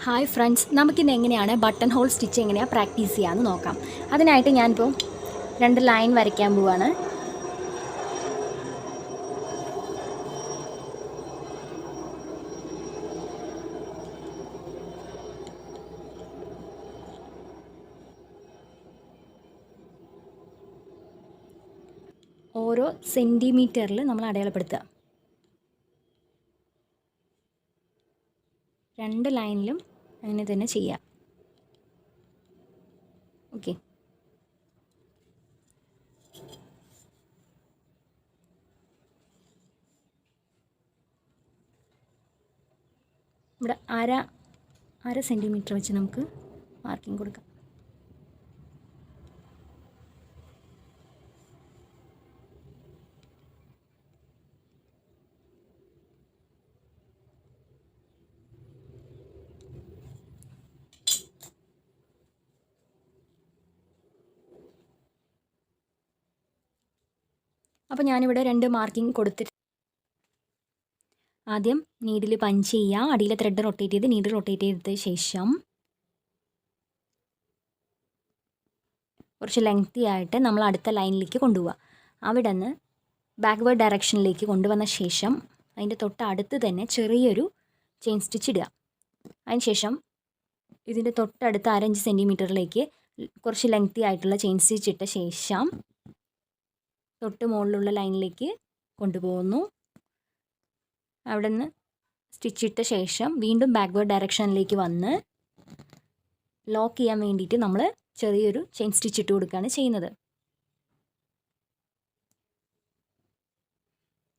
Hi friends, നമുക്കിന്ന് എങ്ങനെയാണ് button hole stitch എങ്ങനെയാണ് പ്രാക്ടീസ് ചെയ്യാമെന്ന് നോക്കാം. അതിനായിട്ട് ഞാനിപ്പോൾ 2 ലൈൻ വരയ്ക്കാൻ പോവാണ്. ഓരോ സെൻറ്റിമീറ്ററിൽ നമ്മൾ അടയാളപ്പെടുത്തുക. 2 ലൈനിലും അങ്ങനെ തന്നെ ചെയ്യാം. ഓക്കെ, ഇവിടെ അര സെൻറ്റിമീറ്റർ വെച്ച് നമുക്ക് മാർക്കിംഗ് കൊടുക്കാം. അപ്പോൾ ഞാനിവിടെ 2 മാർക്കിംഗ് കൊടുത്തിട്ട് ആദ്യം നീഡിൽ പഞ്ച് ചെയ്യുക. അടിയിലെ ത്രെഡ് റൊട്ടേറ്റ് ചെയ്ത് നീഡിൽ റൊട്ടേറ്റ് ചെയ്തതിന് ശേഷം കുറച്ച് ലെങ്തി ആയിട്ട് നമ്മൾ അടുത്ത ലൈനിലേക്ക് കൊണ്ടുപോവുക. അവിടെ നിന്ന് ബാക്ക്വേർഡ് ഡയറക്ഷനിലേക്ക് കൊണ്ടുവന്ന ശേഷം അതിൻ്റെ തൊട്ടടുത്ത് തന്നെ ചെറിയൊരു ചെയിൻ സ്റ്റിച്ച് ഇടുക. അതിനുശേഷം ഇതിൻ്റെ തൊട്ടടുത്ത് 1.5 സെൻറ്റിമീറ്ററിലേക്ക് കുറച്ച് ലെങ്തി ആയിട്ടുള്ള ചെയിൻ സ്റ്റിച്ച് ഇട്ട ശേഷം തൊട്ട് മുകളിലുള്ള ലൈനിലേക്ക് കൊണ്ടുപോകുന്നു. അവിടെ നിന്ന് സ്റ്റിച്ച് ഇട്ട ശേഷം വീണ്ടും ബാക്ക്വേർഡ് ഡയറക്ഷനിലേക്ക് വന്ന് ലോക്ക് ചെയ്യാൻ വേണ്ടിയിട്ട് നമ്മൾ ചെറിയൊരു ചെയിൻ സ്റ്റിച്ച് ഇട്ട് കൊടുക്കുകയാണ് ചെയ്യുന്നത്.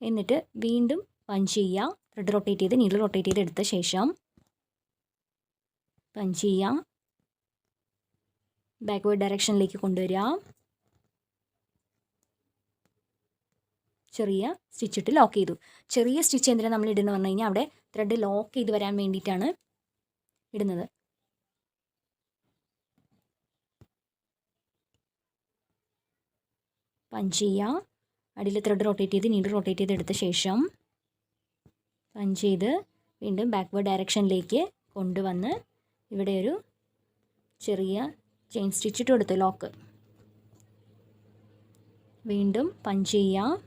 എന്നിട്ട് വീണ്ടും പഞ്ച് ചെയ്യുക. ത്രെഡ് റൊട്ടേറ്റ് ചെയ്ത് നീഡിൽ റൊട്ടേറ്റ് ചെയ്ത് എടുത്ത ശേഷം പഞ്ച് ചെയ്യുക. ബാക്ക്വേർഡ് ഡയറക്ഷനിലേക്ക് കൊണ്ടുവരിക. ചെറിയ സ്റ്റിച്ചിട്ട് ലോക്ക് ചെയ്തു. ചെറിയ സ്റ്റിച്ച് എന്തിനാണ് നമ്മൾ ഇടുന്നത് പറഞ്ഞു കഴിഞ്ഞാൽ അവിടെ ത്രെഡ് ലോക്ക് ചെയ്ത് വരാൻ വേണ്ടിയിട്ടാണ് ഇടുന്നത്. പഞ്ച് ചെയ്യുക. അടിയിൽ ത്രെഡ് റൊട്ടേറ്റ് ചെയ്ത് നീഡിൽ റൊട്ടേറ്റ് ചെയ്ത് എടുത്ത ശേഷം പഞ്ച് ചെയ്ത് വീണ്ടും ബാക്ക്വേർഡ് ഡയറക്ഷനിലേക്ക് കൊണ്ടുവന്ന് ഇവിടെ ഒരു ചെറിയ ചെയിൻ സ്റ്റിച്ചിട്ട് കൊടുത്തു ലോക്ക്. വീണ്ടും പഞ്ച് ചെയ്യുക.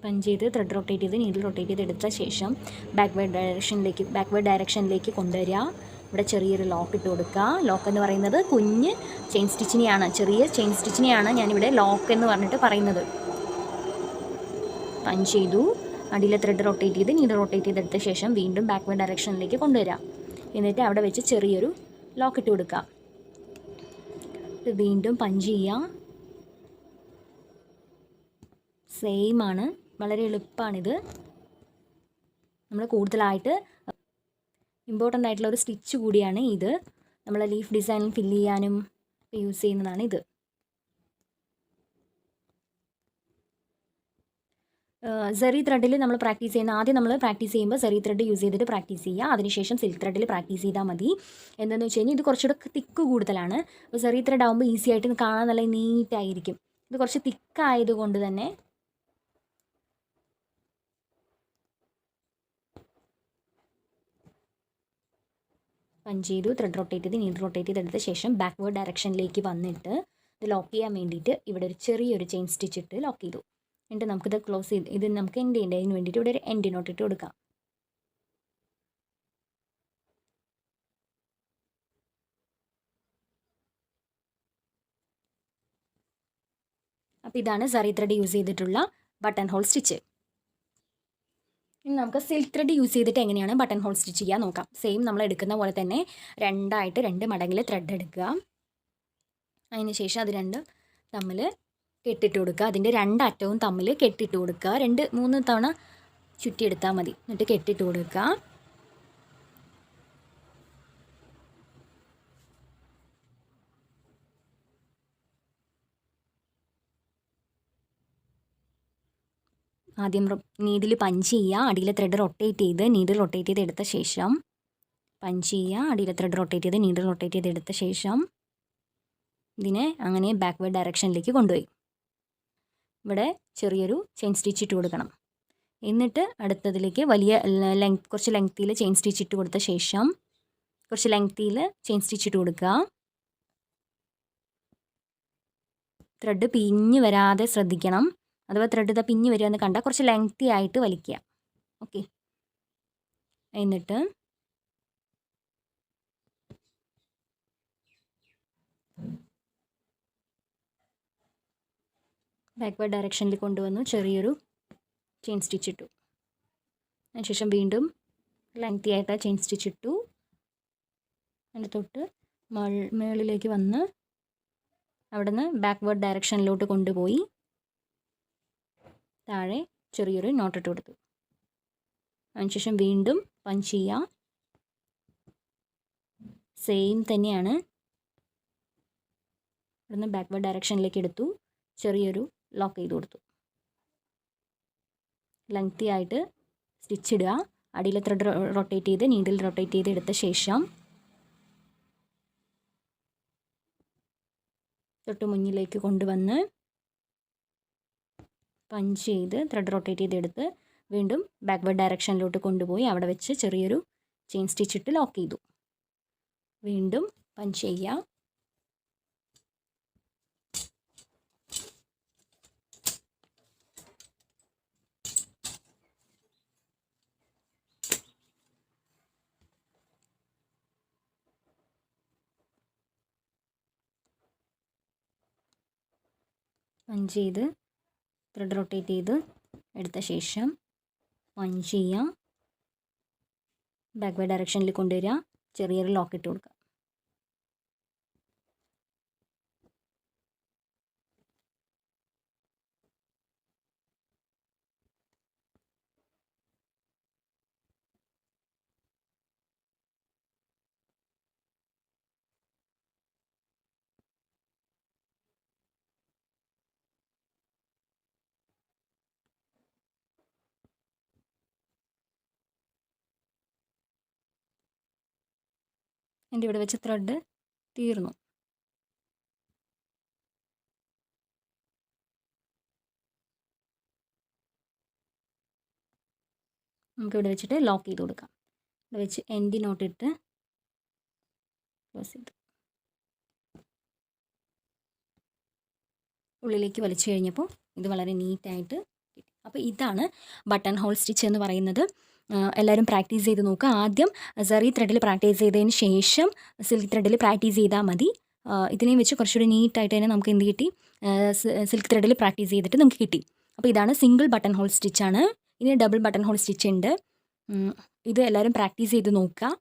പഞ്ച് ചെയ്ത് ത്രെഡ് റൊട്ടേറ്റ് ചെയ്ത് നീഡിൽ റൊട്ടേറ്റ് ചെയ്ത് എടുത്ത ശേഷം ബാക്ക്വേർഡ് ഡയറക്ഷനിലേക്ക് കൊണ്ടുവരിക. ഇവിടെ ചെറിയൊരു ലോക്ക് ഇട്ട് കൊടുക്കുക. ലോക്ക് എന്ന് പറയുന്നത് കുഞ്ഞ് ചെയിൻ സ്റ്റിച്ചിനെയാണ്, ചെറിയ ചെയിൻ സ്റ്റിച്ചിനെയാണ് ഞാനിവിടെ ലോക്ക് എന്ന് പറഞ്ഞിട്ട് പറയുന്നത്. പഞ്ച് ചെയ്തു. അടിയിലെ ത്രെഡ് റൊട്ടേറ്റ് ചെയ്ത് നീഡിൽ റൊട്ടേറ്റ് ചെയ്തെടുത്ത ശേഷം വീണ്ടും ബാക്ക്വേർഡ് ഡയറക്ഷനിലേക്ക് കൊണ്ടുവരിക. എന്നിട്ട് അവിടെ വെച്ച് ചെറിയൊരു ലോക്ക് ഇട്ട് കൊടുക്കുക. വീണ്ടും പഞ്ച് ചെയ്യുക. സെയിം ആണ്, വളരെ എളുപ്പമാണിത്. നമ്മൾ കൂടുതലായിട്ട് ഇമ്പോർട്ടൻ്റ് ആയിട്ടുള്ള ഒരു സ്റ്റിച്ച് കൂടിയാണ് ഇത്. നമ്മൾ ലീഫ് ഡിസൈനിൽ ഫില്ല് ചെയ്യാനും യൂസ് ചെയ്യുന്നതാണ് ഇത്. സെറി ത്രെഡിൽ നമ്മൾ പ്രാക്ടീസ് ചെയ്യുന്ന ആദ്യം നമ്മൾ പ്രാക്ടീസ് ചെയ്യുമ്പോൾ സെറി ത്രെഡ് യൂസ് ചെയ്തിട്ട് പ്രാക്ടീസ് ചെയ്യുക. അതിനുശേഷം സിൽക്ക് ത്രെഡിൽ പ്രാക്ടീസ് ചെയ്താൽ മതി. എന്താണെന്ന് വെച്ച് കഴിഞ്ഞാൽ ഇത് കുറച്ചുകൂടെ തിക്ക് കൂടുതലാണ്. അപ്പോൾ സെറി ത്രെഡ് ആകുമ്പോൾ ഈസി ആയിട്ട് കാണാൻ നല്ല നീറ്റായിരിക്കും. ഇത് കുറച്ച് തിക്കായതുകൊണ്ട് തന്നെ പഞ്ച് ചെയ്തു. ത്രെഡ് റൊട്ടേറ്റ് ചെയ്ത് നീഡിൽ റൊട്ടേറ്റ് ചെയ്തെടുത്ത ശേഷം ബാക്ക്വേർഡ് ഡയറക്ഷനിലേക്ക് വന്നിട്ട് ഇത് ലോക്ക് ചെയ്യാൻ വേണ്ടിയിട്ട് ഇവിടെ ഒരു ചെറിയൊരു ചെയിൻ സ്റ്റിച്ച് ഇട്ട് ലോക്ക് ചെയ്തു. എന്നിട്ട് നമുക്കിത് ക്ലോസ് ചെയ്ത് ഇത് നമുക്ക് എൻഡ് ചെയ്യേണ്ട. അതിന് വേണ്ടിയിട്ട് ഇവിടെ ഒരു എൻഡ് നോട്ട് ഇട്ട് കൊടുക്കാം. അപ്പോൾ ഇതാണ് സെറി ത്രെഡ് യൂസ് ചെയ്തിട്ടുള്ള ബട്ടൺ ഹോൾ സ്റ്റിച്ച്. ഇനി നമുക്ക് സിൽക്ക് ത്രെഡ് യൂസ് ചെയ്തിട്ട് എങ്ങനെയാണ് ബട്ടൺ ഹോൾ സ്റ്റിച്ച് ചെയ്യാൻ നോക്കാം. സെയിം നമ്മൾ എടുക്കുന്ന പോലെ തന്നെ 2 മടങ്ങിൽ ത്രെഡ് എടുക്കുക. അതിന് ശേഷം അത് രണ്ടും തമ്മിൽ കെട്ടിട്ട് കൊടുക്കുക. അതിൻ്റെ 2 അറ്റവും തമ്മിൽ കെട്ടിട്ട് കൊടുക്കുക. 2-3 തവണ ചുറ്റിയെടുത്താൽ മതി. എന്നിട്ട് കെട്ടിട്ട് കൊടുക്കുക. ആദ്യം നീഡിൽ പഞ്ച് ചെയ്യുക. അടിയിലെ ത്രെഡ് റൊട്ടേറ്റ് ചെയ്ത് നീഡിൽ റൊട്ടേറ്റ് ചെയ്ത് എടുത്ത ശേഷം പഞ്ച് ചെയ്യുക. അടിയിലെ ത്രെഡ് റൊട്ടേറ്റ് ചെയ്ത് നീഡിൽ റൊട്ടേറ്റ് ചെയ്ത് എടുത്ത ശേഷം ഇതിനെ അങ്ങനെ ബാക്ക്വേർഡ് ഡയറക്ഷനിലേക്ക് കൊണ്ടുപോയി ഇവിടെ ചെറിയൊരു ചെയിൻ സ്റ്റിച്ച് ഇട്ട് കൊടുക്കണം. എന്നിട്ട് അടുത്തതിലേക്ക് വലിയ കുറച്ച് ലെങ്തിയിൽ ചെയിൻ സ്റ്റിച്ച് ഇട്ട് കൊടുത്ത ശേഷം കുറച്ച് ലെങ്തിയിൽ ചെയിൻ സ്റ്റിച്ച് ഇട്ട് കൊടുക്കുക. ത്രെഡ് പിഞ്ഞ് വരാതെ ശ്രദ്ധിക്കണം. അഥവാ ത്രെഡ് ഇതാ പിഞ്ഞ് വരിക എന്ന് കണ്ടാൽ കുറച്ച് ലെങ്തി ആയിട്ട് വലിക്കുക. ഓക്കെ. എന്നിട്ട് ബാക്ക്വേർഡ് ഡയറക്ഷനിൽ കൊണ്ടുവന്നു ചെറിയൊരു ചെയിൻ സ്റ്റിച്ച് ഇട്ടു. അതിനുശേഷം വീണ്ടും ലെങ്തി ആയിട്ട് ചെയിൻ സ്റ്റിച്ച് ഇട്ടു. അതിൻ്റെ തൊട്ട് മുകളിലേക്ക് വന്ന് അവിടെ നിന്ന് ബാക്ക്വേർഡ് ഡയറക്ഷനിലോട്ട് കൊണ്ടുപോയി താഴെ ചെറിയൊരു നോട്ട് ഇട്ട് കൊടുത്തു. അതിനുശേഷം വീണ്ടും പഞ്ച് ചെയ്യുക. സെയിം തന്നെയാണ്. അവിടെ നിന്ന് ബാക്ക്വേർഡ് ഡയറക്ഷനിലേക്ക് എടുത്തു, ചെറിയൊരു ലോക്ക് ചെയ്ത് കൊടുത്തു. ലെങ്തി ആയിട്ട് സ്റ്റിച്ച് ഇടുക. അടിയിലെ ത്രെഡ് റൊട്ടേറ്റ് ചെയ്ത് നീഡിൽ റൊട്ടേറ്റ് ചെയ്ത് എടുത്ത ശേഷം തൊട്ട് മുന്നിലേക്ക് കൊണ്ടുവന്ന് പഞ്ച് ചെയ്ത് ത്രെഡ് റൊട്ടേറ്റ് ചെയ്തെടുത്ത് വീണ്ടും ബാക്ക്വേർഡ് ഡയറക്ഷനിലോട്ട് കൊണ്ടുപോയി അവിടെ വെച്ച് ചെറിയൊരു ചെയിൻ സ്റ്റിച്ച് ഇട്ട് ലോക്ക് ചെയ്തു. വീണ്ടും പഞ്ച് ചെയ്യുക. പഞ്ച് ചെയ്ത് ത്രെഡ് റൊട്ടേറ്റ് ചെയ്ത് എടുത്ത ശേഷം പഞ്ച് ചെയ്യുക. ബാക്ക്വേർഡ് ഡയറക്ഷനിൽ കൊണ്ടുവരിക, ചെറിയൊരു ലോക്ക് ഇട്ട് കൊടുക്കുക. എൻ്റെ ഇവിടെ വെച്ച് ത്രെഡ് തീർന്നു. നമുക്കിവിടെ വെച്ചിട്ട് ലോക്ക് ചെയ്ത് കൊടുക്കാം. ഇവിടെ വെച്ച് എൻഡ് നോട്ട് ഇട്ട് ക്ലോസ് ചെയ്തു. ഉള്ളിലേക്ക് വലിച്ചു കഴിഞ്ഞപ്പോൾ ഇത് വളരെ നീറ്റായിട്ട് കിട്ടി. അപ്പോൾ ഇതാണ് ബട്ടൺ ഹോൾ സ്റ്റിച്ച് എന്ന് പറയുന്നത്. എല്ലാവരും പ്രാക്ടീസ് ചെയ്ത് നോക്കുക. ആദ്യം സെറി ത്രെഡിൽ പ്രാക്ടീസ് ചെയ്തതിന് ശേഷം സിൽക്ക് ത്രെഡിൽ പ്രാക്ടീസ് ചെയ്താൽ മതി. ഇതിനെയും വെച്ച് കുറച്ചുകൂടി നീറ്റായിട്ട് തന്നെ നമുക്ക് എന്ത് കിട്ടി, സിൽക്ക് ത്രെഡിൽ പ്രാക്ടീസ് ചെയ്തിട്ട് നമുക്ക് കിട്ടി. അപ്പോൾ ഇതാണ് സിംഗിൾ ബട്ടൺ ഹോൾ സ്റ്റിച്ചാണ്. ഇനി ഡബിൾ ബട്ടൺ ഹോൾ സ്റ്റിച്ച് ഉണ്ട്. ഇത് എല്ലാവരും പ്രാക്ടീസ് ചെയ്ത് നോക്കുക.